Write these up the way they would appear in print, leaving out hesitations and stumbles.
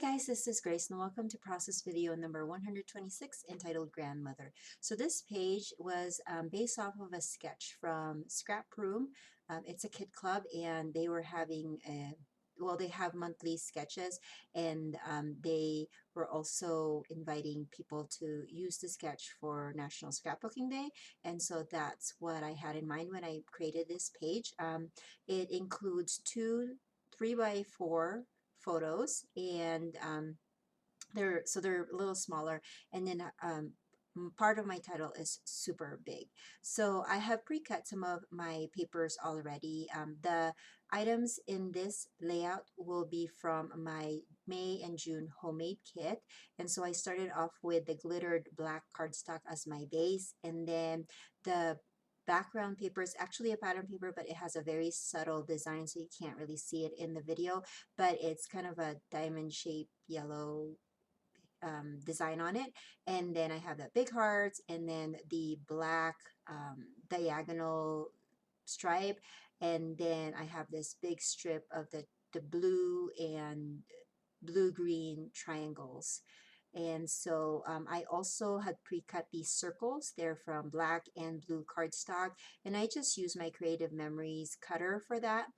guys, this is Grace and welcome to process video number 126 entitled Grandmother. So this page was based off of a sketch from Scrap Room. It's a kid club and they were having they have monthly sketches, and they were also inviting people to use the sketch for National Scrapbooking Day, and so that's what I had in mind when I created this page. It includes two 3x4 photos, and they're a little smaller, and then part of my title is super big. So I have pre-cut some of my papers already. The items in this layout will be from my May and June homemade kit, and so I started off with the glittered black cardstock as my base, and then the background paper is actually a pattern paper, but it has a very subtle design, so you can't really see it in the video, but it's kind of a diamond shaped yellow design on it. And then I have the big hearts, and then the black diagonal stripe, and then I have this big strip of the blue and blue green triangles. And so I also had pre-cut these circles. They're from black and blue cardstock, and I just use my Creative Memories cutter for that.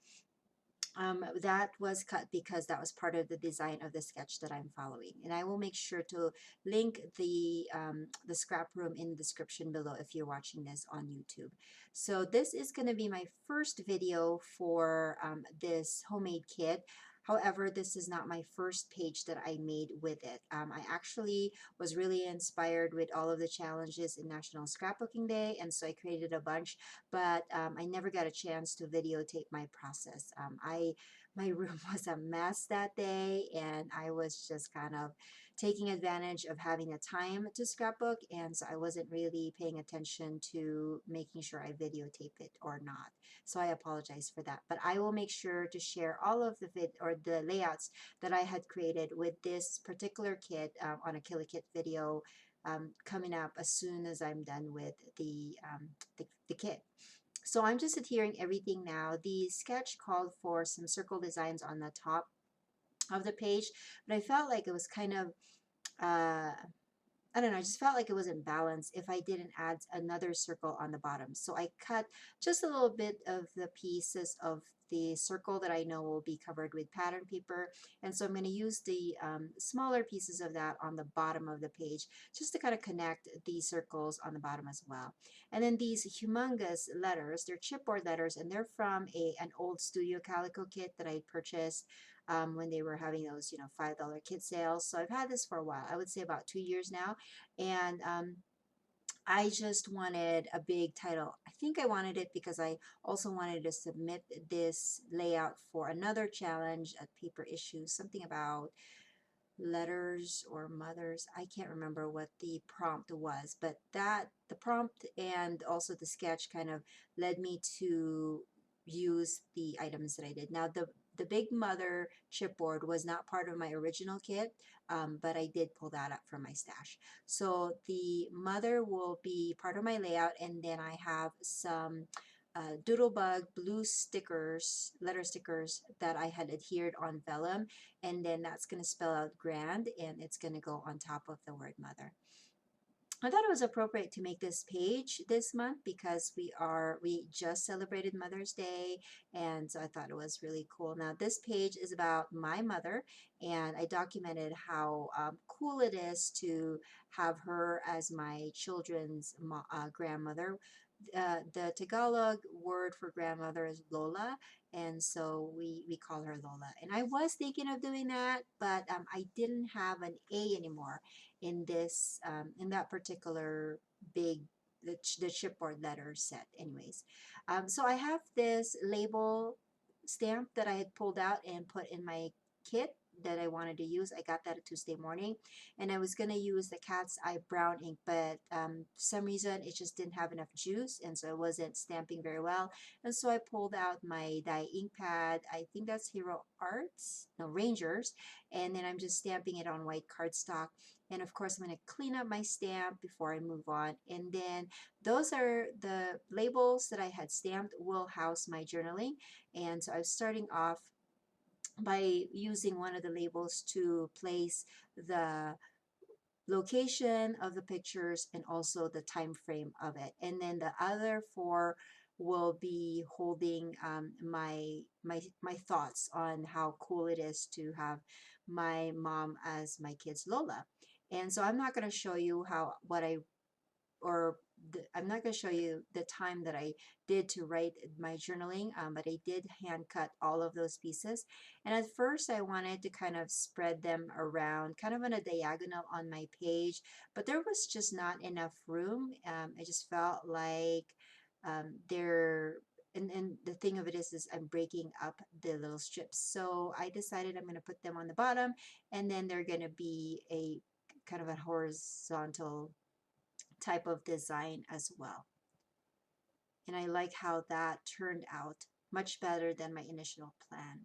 That was cut because that was part of the design of the sketch that I'm following. And I will make sure to link the scrap room in the description below if you're watching this on YouTube. So this is going to be my first video for this homemade kit. However, this is not my first page that I made with it. I actually was really inspired with all of the challenges in National Scrapbooking Day, and so I created a bunch, but I never got a chance to videotape my process. My room was a mess that day, and I was just kind of taking advantage of having the time to scrapbook, and so I wasn't really paying attention to making sure I videotaped it or not. So I apologize for that, but I will make sure to share all of the layouts that I had created with this particular kit on a Killer Kit video coming up as soon as I'm done with the kit. So I'm just adhering everything now. The sketch called for some circle designs on the top of the page, but I felt like it was kind of I don't know, I just felt like it wasn't balanced if I didn't add another circle on the bottom. So I cut just a little bit of the pieces of the circle that I know will be covered with pattern paper. And so I'm going to use the smaller pieces of that on the bottom of the page just to kind of connect these circles on the bottom as well. And then these humongous letters, they're chipboard letters, and they're from an old Studio Calico kit that I purchased when they were having those, $5 kit sales. So I've had this for a while. I would say about 2 years now. And I just wanted a big title. I think I wanted it because I also wanted to submit this layout for another challenge at Paper Issues, something about letters or mothers. I can't remember what the prompt was, but the prompt and also the sketch kind of led me to use the items that I did. Now the Big Mother chipboard was not part of my original kit, but I did pull that up from my stash. So the mother will be part of my layout, and then I have some Doodlebug blue stickers, letter stickers that I had adhered on vellum, and then that's going to spell out grand, and it's going to go on top of the word mother. I thought it was appropriate to make this page this month because we just celebrated Mother's Day, and so I thought it was really cool. Now this page is about my mother, and I documented how cool it is to have her as my children's grandmother. The Tagalog word for grandmother is Lola, and so we call her Lola. And I was thinking of doing that, but I didn't have an A anymore in this in that particular the chipboard letter set. Anyways, so I have this label stamp that I had pulled out and put in my kit that I wanted to use. I got that a Tuesday morning, and I was going to use the Cat's Eye brown ink, but for some reason it just didn't have enough juice, and so it wasn't stamping very well. And so I pulled out my dye ink pad. I think that's Hero Arts, no, Rangers, and then I'm just stamping it on white cardstock. And of course, I'm going to clean up my stamp before I move on. And then those are the labels that I had stamped will house my journaling. And so I was starting off by using one of the labels to place the location of the pictures and also the time frame of it. And then the other four will be holding my thoughts on how cool it is to have my mom as my kid's Lola. And so I'm not going to show you how what I or I'm not going to show you the time that I did to write my journaling, but I did hand cut all of those pieces. And at first, I wanted to kind of spread them around, kind of on a diagonal on my page, but there was just not enough room. I just felt like they're and the thing of it is I'm breaking up the little strips. So I decided I'm going to put them on the bottom, and then they're going to be a kind of a horizontal type of design as well. And I like how that turned out much better than my initial plan.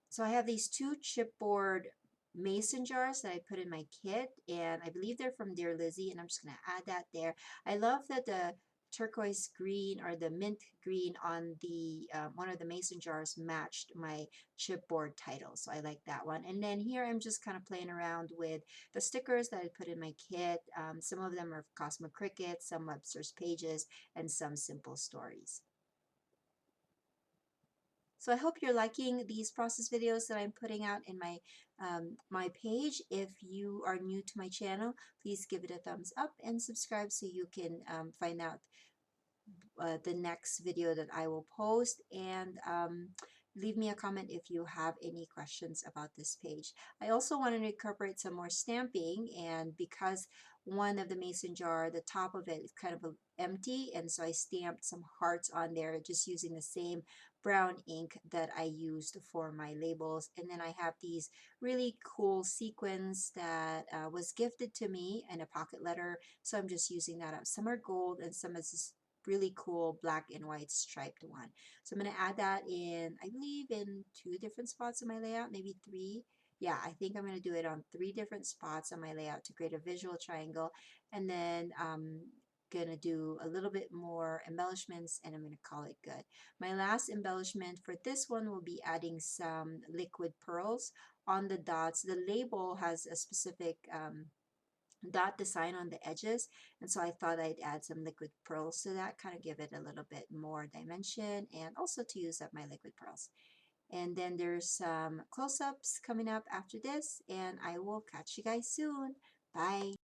So I have these two chipboard mason jars that I put in my kit, and I believe they're from Dear Lizzie, and I'm just going to add that there. I love that the turquoise green or the mint green on the one of the mason jars matched my chipboard title, so I like that one. And then here I'm just kind of playing around with the stickers that I put in my kit. Some of them are Cosmo Cricket, some Webster's Pages, and some Simple Stories. So I hope you're liking these process videos that I'm putting out in my page. If you are new to my channel, please give it a thumbs up and subscribe so you can find out the next video that I will post, and leave me a comment if you have any questions about this page. I also wanted to incorporate some more stamping, and because one of the mason jar, the top of it is kind of empty, and so I stamped some hearts on there just using the same brown ink that I used for my labels. And then I have these really cool sequins that was gifted to me in a pocket letter, so I'm just using that up. Some are gold and some is really cool black and white striped one. So I'm going to add that in, I believe, in 2 different spots in my layout, maybe 3. Yeah, I think I'm going to do it on 3 different spots on my layout to create a visual triangle. And then going to do a little bit more embellishments, and I'm going to call it good. My last embellishment for this one will be adding some liquid pearls on the dots. The label has a specific dot design on the edges, and so I thought I'd add some liquid pearls to that, kind of give it a little bit more dimension, and also to use up my liquid pearls. And then there's some close-ups coming up after this, and I will catch you guys soon. Bye.